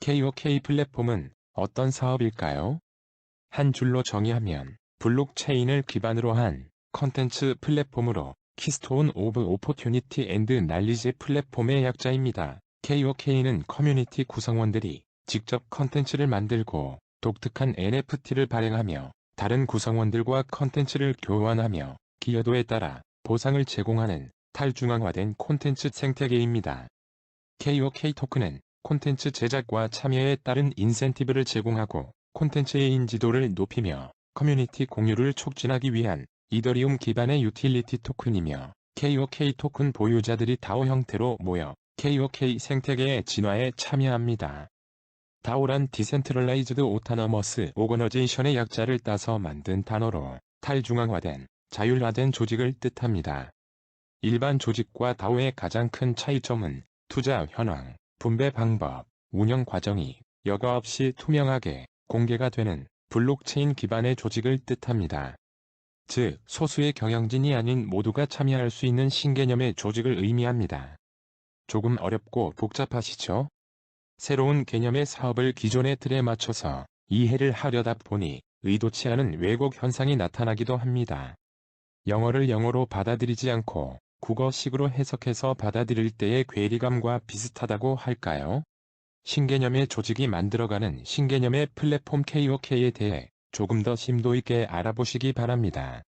KOK 플랫폼은 어떤 사업일까요? 한 줄로 정의하면 블록체인을 기반으로 한 컨텐츠 플랫폼으로 키스톤 오브 오포튜니티 앤드 날리지 플랫폼의 약자입니다. KOK는 커뮤니티 구성원들이 직접 컨텐츠를 만들고 독특한 NFT를 발행하며 다른 구성원들과 컨텐츠를 교환하며 기여도에 따라 보상을 제공하는 탈중앙화된 콘텐츠 생태계입니다. KOK 토큰은 콘텐츠 제작과 참여에 따른 인센티브를 제공하고 콘텐츠의 인지도를 높이며 커뮤니티 공유를 촉진하기 위한 이더리움 기반의 유틸리티 토큰이며 KOK 토큰 보유자들이 DAO 형태로 모여 KOK 생태계의 진화에 참여합니다. DAO란 디센트럴라이즈드 오타너머스 오거너제이션의 약자를 따서 만든 단어로 탈중앙화된 자율화된 조직을 뜻합니다. 일반 조직과 DAO의 가장 큰 차이점은 투자 현황, 분배 방법, 운영 과정이 여과 없이 투명하게 공개가 되는 블록체인 기반의 조직을 뜻합니다. 즉, 소수의 경영진이 아닌 모두가 참여할 수 있는 신개념의 조직을 의미합니다. 조금 어렵고 복잡하시죠? 새로운 개념의 사업을 기존의 틀에 맞춰서 이해를 하려다 보니 의도치 않은 왜곡 현상이 나타나기도 합니다. 영어를 영어로 받아들이지 않고 국어식으로 해석해서 받아들일 때의 괴리감과 비슷하다고 할까요? 신개념의 조직이 만들어가는 신개념의 플랫폼 KOK에 대해 조금 더 심도 있게 알아보시기 바랍니다.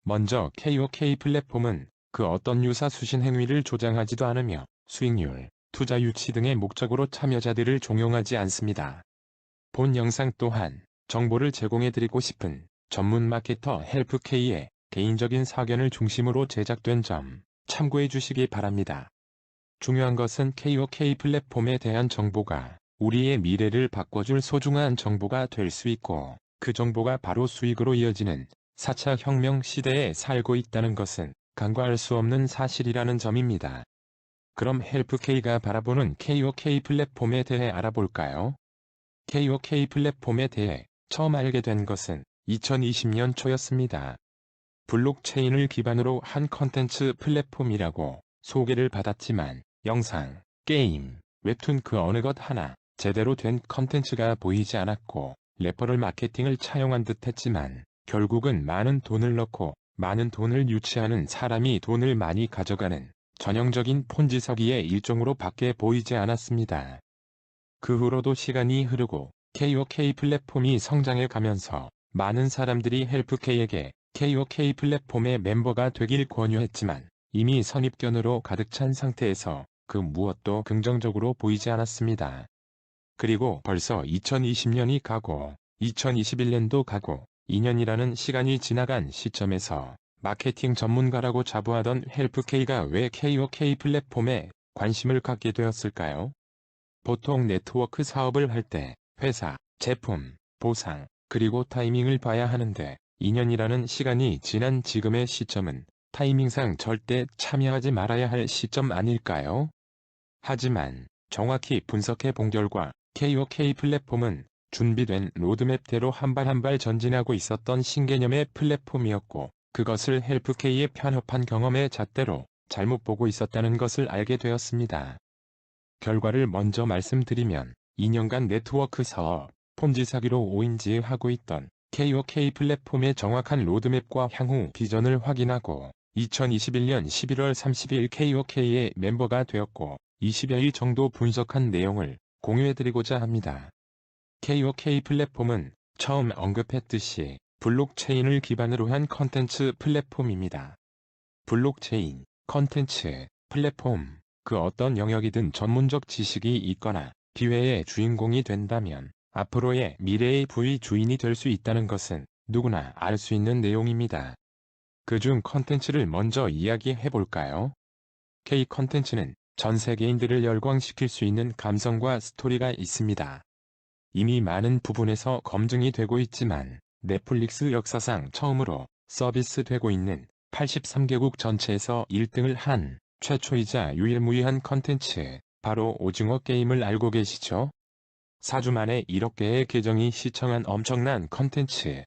먼저 KOK 플랫폼은 그 어떤 유사 수신 행위를 조장하지도 않으며 수익률, 투자 유치 등의 목적으로 참여자들을 종용하지 않습니다. 본 영상 또한 정보를 제공해드리고 싶은 전문 마케터 헬프K의 개인적인 사견을 중심으로 제작된 점 참고해 주시기 바랍니다. 중요한 것은 KOK 플랫폼에 대한 정보가 우리의 미래를 바꿔줄 소중한 정보가 될 수 있고 그 정보가 바로 수익으로 이어지는 4차 혁명 시대에 살고 있다는 것은 간과할 수 없는 사실이라는 점입니다. 그럼 헬프K가 바라보는 KOK 플랫폼에 대해 알아볼까요? KOK 플랫폼에 대해 처음 알게 된 것은 2020년 초였습니다. 블록체인을 기반으로 한 컨텐츠 플랫폼이라고 소개를 받았지만 영상, 게임, 웹툰 그 어느 것 하나 제대로 된 컨텐츠가 보이지 않았고 레퍼럴 마케팅을 차용한 듯 했지만 결국은 많은 돈을 넣고 많은 돈을 유치하는 사람이 돈을 많이 가져가는 전형적인 폰지 사기의 일종으로 밖에 보이지 않았습니다. 그 후로도 시간이 흐르고 KOK 플랫폼이 성장해 가면서 많은 사람들이 헬프K에게 KOK 플랫폼의 멤버가 되길 권유했지만 이미 선입견으로 가득 찬 상태에서 그 무엇도 긍정적으로 보이지 않았습니다. 그리고 벌써 2020년이 가고 2021년도 가고 2년이라는 시간이 지나간 시점에서 마케팅 전문가라고 자부하던 헬프K가 왜 KOK 플랫폼에 관심을 갖게 되었을까요? 보통 네트워크 사업을 할 때 회사, 제품, 보상, 그리고 타이밍을 봐야 하는데 2년이라는 시간이 지난 지금의 시점은 타이밍상 절대 참여하지 말아야 할 시점 아닐까요? 하지만 정확히 분석해 본 결과 KOK 플랫폼은 준비된 로드맵대로 한 발 한 발 전진하고 있었던 신개념의 플랫폼이었고 그것을 헬프K의 편협한 경험의 잣대로 잘못 보고 있었다는 것을 알게 되었습니다. 결과를 먼저 말씀드리면 2년간 네트워크 사업, 폰지 사기로 오인지하고 있던 KOK 플랫폼의 정확한 로드맵과 향후 비전을 확인하고 2021년 11월 30일 KOK의 멤버가 되었고 20여일 정도 분석한 내용을 공유해드리고자 합니다. KOK 플랫폼은 처음 언급했듯이 블록체인을 기반으로 한 컨텐츠 플랫폼입니다. 블록체인, 컨텐츠, 플랫폼, 그 어떤 영역이든 전문적 지식이 있거나 기회의 주인공이 된다면 앞으로의 미래의 부의 주인이 될 수 있다는 것은 누구나 알 수 있는 내용입니다. 그중 컨텐츠를 먼저 이야기해 볼까요? K 컨텐츠는 전 세계인들을 열광시킬 수 있는 감성과 스토리가 있습니다. 이미 많은 부분에서 검증이 되고 있지만 넷플릭스 역사상 처음으로 서비스되고 있는 83개국 전체에서 1등을 한 최초이자 유일무이한 컨텐츠, 바로 오징어 게임을 알고 계시죠? 4주 만에 1억 개의 계정이 시청한 엄청난 컨텐츠.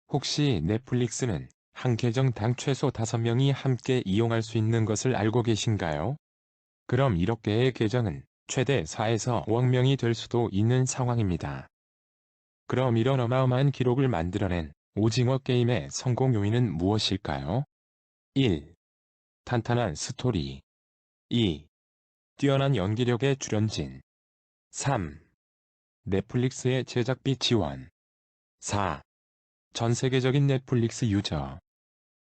혹시 넷플릭스는 한 계정당 최소 5명이 함께 이용할 수 있는 것을 알고 계신가요? 그럼 1억 개의 계정은 최대 4에서 5억 명이 될 수도 있는 상황입니다. 그럼 이런 어마어마한 기록을 만들어낸 오징어 게임의 성공 요인은 무엇일까요? 1. 탄탄한 스토리. 2. 뛰어난 연기력의 출연진. 3. 넷플릭스의 제작비 지원. 4. 전 세계적인 넷플릭스 유저.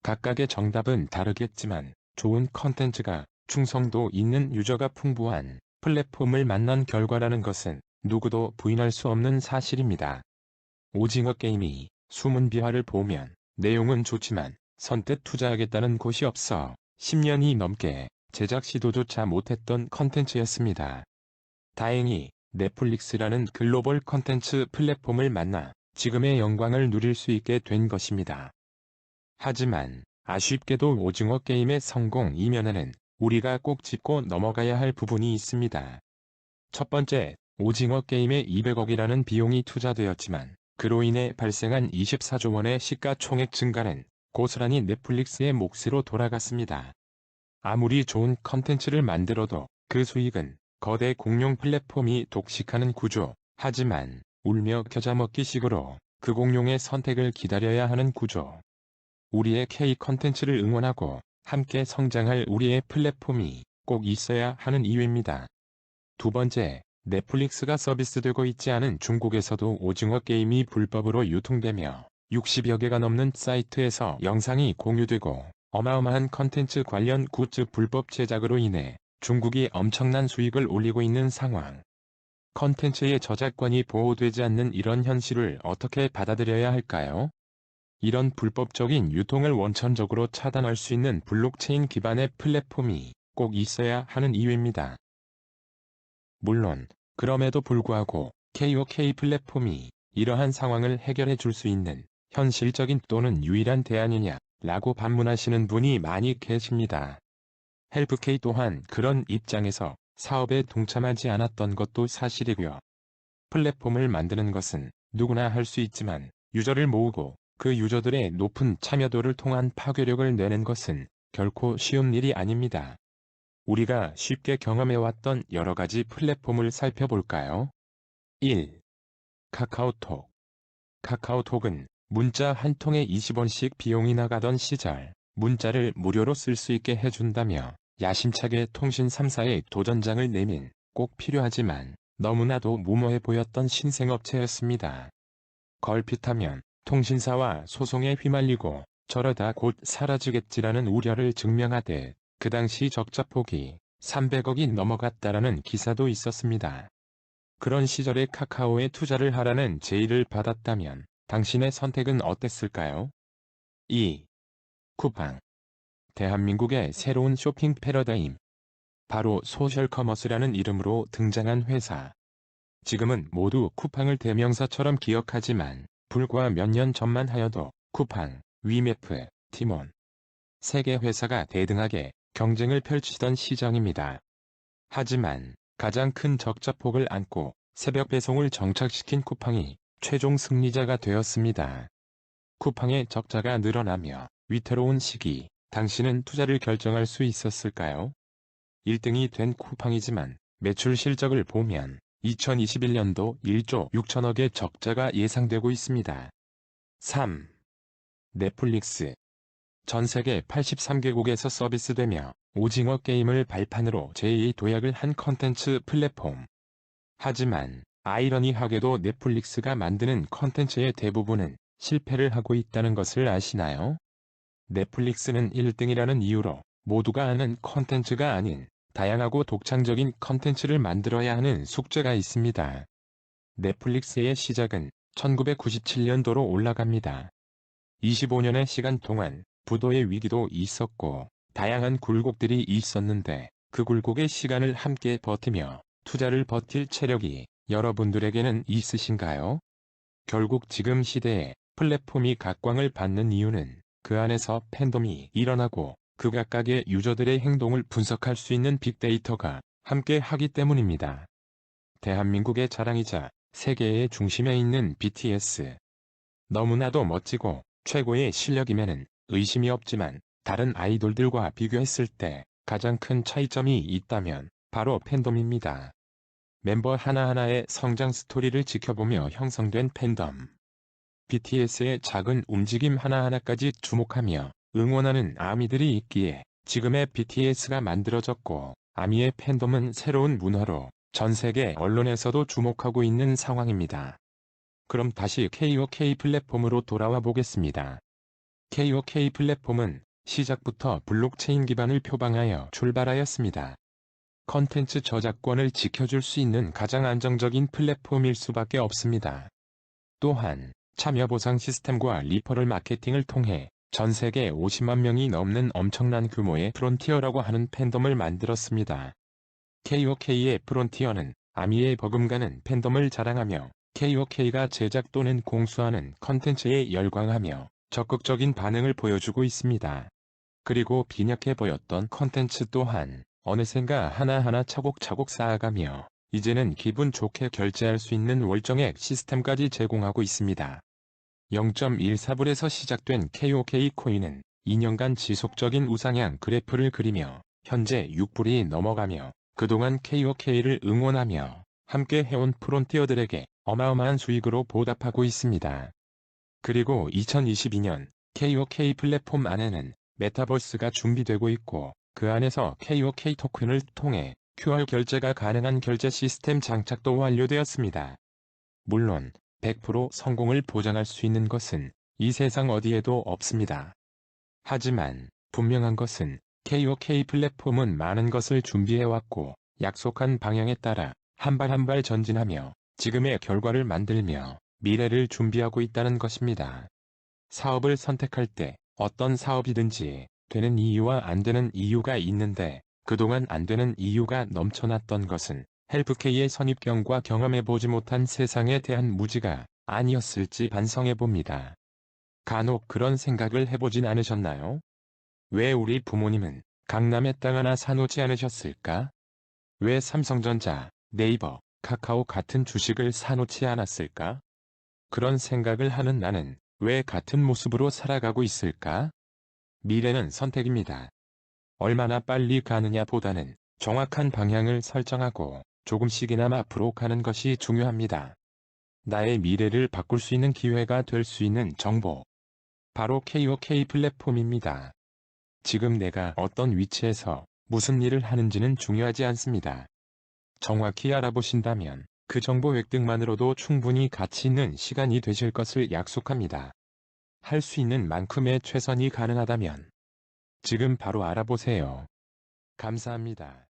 각각의 정답은 다르겠지만 좋은 컨텐츠가 충성도 있는 유저가 풍부한 플랫폼을 만난 결과라는 것은 누구도 부인할 수 없는 사실입니다. 오징어 게임이 숨은 비화를 보면 내용은 좋지만 선뜻 투자하겠다는 곳이 없어 10년이 넘게 제작 시도조차 못했던 컨텐츠였습니다. 다행히 넷플릭스라는 글로벌 컨텐츠 플랫폼을 만나 지금의 영광을 누릴 수 있게 된 것입니다. 하지만 아쉽게도 오징어 게임의 성공 이면에는 우리가 꼭 짚고 넘어가야 할 부분이 있습니다. 첫 번째, 오징어 게임에 200억이라는 비용이 투자되었지만 그로 인해 발생한 24조 원의 시가총액 증가는 고스란히 넷플릭스의 몫으로 돌아갔습니다. 아무리 좋은 컨텐츠를 만들어도 그 수익은 거대 공룡 플랫폼이 독식하는 구조, 하지만 울며 겨자 먹기식으로 그 공룡의 선택을 기다려야 하는 구조. 우리의 K 컨텐츠를 응원하고 함께 성장할 우리의 플랫폼이 꼭 있어야 하는 이유입니다. 두 번째, 넷플릭스가 서비스되고 있지 않은 중국에서도 오징어 게임이 불법으로 유통되며 60여 개가 넘는 사이트에서 영상이 공유되고 어마어마한 컨텐츠 관련 굿즈 불법 제작으로 인해 중국이 엄청난 수익을 올리고 있는 상황. 컨텐츠의 저작권이 보호되지 않는 이런 현실을 어떻게 받아들여야 할까요? 이런 불법적인 유통을 원천적으로 차단할 수 있는 블록체인 기반의 플랫폼이 꼭 있어야 하는 이유입니다. 물론 그럼에도 불구하고 KOK 플랫폼이 이러한 상황을 해결해 줄 수 있는 현실적인 또는 유일한 대안이냐 라고 반문하시는 분이 많이 계십니다. 헬프K 또한 그런 입장에서 사업에 동참하지 않았던 것도 사실이고요. 플랫폼을 만드는 것은 누구나 할 수 있지만 유저를 모으고 그 유저들의 높은 참여도를 통한 파괴력을 내는 것은 결코 쉬운 일이 아닙니다. 우리가 쉽게 경험해왔던 여러 가지 플랫폼을 살펴볼까요? 1. 카카오톡. 카카오톡은 문자 한 통에 20원씩 비용이 나가던 시절 문자를 무료로 쓸 수 있게 해준다며 야심차게 통신 3사의 도전장을 내민 꼭 필요하지만 너무나도 무모해 보였던 신생업체였습니다. 걸핏하면 통신사와 소송에 휘말리고 저러다 곧 사라지겠지라는 우려를 증명하되 그 당시 적자폭이 300억이 넘어갔다라는 기사도 있었습니다. 그런 시절에 카카오에 투자를 하라는 제의를 받았다면 당신의 선택은 어땠을까요? 2. 쿠팡. 대한민국의 새로운 쇼핑 패러다임. 바로 소셜커머스라는 이름으로 등장한 회사. 지금은 모두 쿠팡을 대명사처럼 기억하지만 불과 몇 년 전만 하여도 쿠팡, 위메프, 티몬 세 개 회사가 대등하게 경쟁을 펼치던 시장입니다. 하지만 가장 큰 적자폭을 안고 새벽 배송을 정착시킨 쿠팡이 최종 승리자가 되었습니다. 쿠팡의 적자가 늘어나며 위태로운 시기, 당신은 투자를 결정할 수 있었을까요? 1등이 된 쿠팡이지만 매출 실적을 보면 2021년도 1조 6천억의 적자가 예상되고 있습니다. 3. 넷플릭스. 전 세계 83개국에서 서비스되며 오징어 게임을 발판으로 제2도약을 한 컨텐츠 플랫폼. 하지만 아이러니하게도 넷플릭스가 만드는 컨텐츠의 대부분은 실패를 하고 있다는 것을 아시나요? 넷플릭스는 1등이라는 이유로 모두가 아는 컨텐츠가 아닌 다양하고 독창적인 컨텐츠를 만들어야 하는 숙제가 있습니다. 넷플릭스의 시작은 1997년도로 올라갑니다. 25년의 시간 동안 부도의 위기도 있었고 다양한 굴곡들이 있었는데 그 굴곡의 시간을 함께 버티며 투자를 버틸 체력이 여러분들에게는 있으신가요? 결국 지금 시대에 플랫폼이 각광을 받는 이유는 그 안에서 팬덤이 일어나고 그 각각의 유저들의 행동을 분석할 수 있는 빅데이터가 함께 하기 때문입니다. 대한민국의 자랑이자 세계의 중심에 있는 BTS. 너무나도 멋지고 최고의 실력임에는 의심이 없지만 다른 아이돌들과 비교했을 때 가장 큰 차이점이 있다면 바로 팬덤입니다. 멤버 하나하나의 성장 스토리를 지켜보며 형성된 팬덤. BTS의 작은 움직임 하나하나까지 주목하며 응원하는 아미들이 있기에 지금의 BTS가 만들어졌고, 아미의 팬덤은 새로운 문화로 전 세계 언론에서도 주목하고 있는 상황입니다. 그럼 다시 KOK 플랫폼으로 돌아와 보겠습니다. KOK 플랫폼은 시작부터 블록체인 기반을 표방하여 출발하였습니다. 컨텐츠 저작권을 지켜줄 수 있는 가장 안정적인 플랫폼일 수밖에 없습니다. 또한 참여 보상 시스템과 리퍼럴 마케팅을 통해 전 세계 50만 명이 넘는 엄청난 규모의 프론티어라고 하는 팬덤을 만들었습니다. KOK의 프론티어는 아미의 버금가는 팬덤을 자랑하며 KOK가 제작 또는 공수하는 컨텐츠에 열광하며 적극적인 반응을 보여주고 있습니다. 그리고 빈약해 보였던 컨텐츠 또한 어느샌가 하나하나 차곡차곡 쌓아가며 이제는 기분 좋게 결제할 수 있는 월정액 시스템까지 제공하고 있습니다. 0.14불에서 시작된 KOK 코인은 2년간 지속적인 우상향 그래프를 그리며 현재 6불이 넘어가며 그동안 KOK를 응원하며 함께 해온 프론티어들에게 어마어마한 수익으로 보답하고 있습니다. 그리고 2022년 KOK 플랫폼 안에는 메타버스가 준비되고 있고, 그 안에서 KOK 토큰을 통해 QR 결제가 가능한 결제 시스템 장착도 완료되었습니다. 물론 100% 성공을 보장할 수 있는 것은 이 세상 어디에도 없습니다. 하지만 분명한 것은 KOK 플랫폼은 많은 것을 준비해왔고, 약속한 방향에 따라 한 발 한 발 전진하며 지금의 결과를 만들며 미래를 준비하고 있다는 것입니다. 사업을 선택할 때 어떤 사업이든지 되는 이유와 안 되는 이유가 있는데, 그동안 안 되는 이유가 넘쳐났던 것은 헬프K의 선입견과 경험해보지 못한 세상에 대한 무지가 아니었을지 반성해봅니다. 간혹 그런 생각을 해보진 않으셨나요? 왜 우리 부모님은 강남에 땅 하나 사놓지 않으셨을까? 왜 삼성전자, 네이버, 카카오 같은 주식을 사놓지 않았을까? 그런 생각을 하는 나는 왜 같은 모습으로 살아가고 있을까? 미래는 선택입니다. 얼마나 빨리 가느냐 보다는 정확한 방향을 설정하고 조금씩이나마 앞으로 가는 것이 중요합니다. 나의 미래를 바꿀 수 있는 기회가 될 수 있는 정보. 바로 KOK 플랫폼입니다. 지금 내가 어떤 위치에서 무슨 일을 하는지는 중요하지 않습니다. 정확히 알아보신다면 그 정보 획득만으로도 충분히 가치 있는 시간이 되실 것을 약속합니다. 할 수 있는 만큼의 최선이 가능하다면 지금 바로 알아보세요. 감사합니다.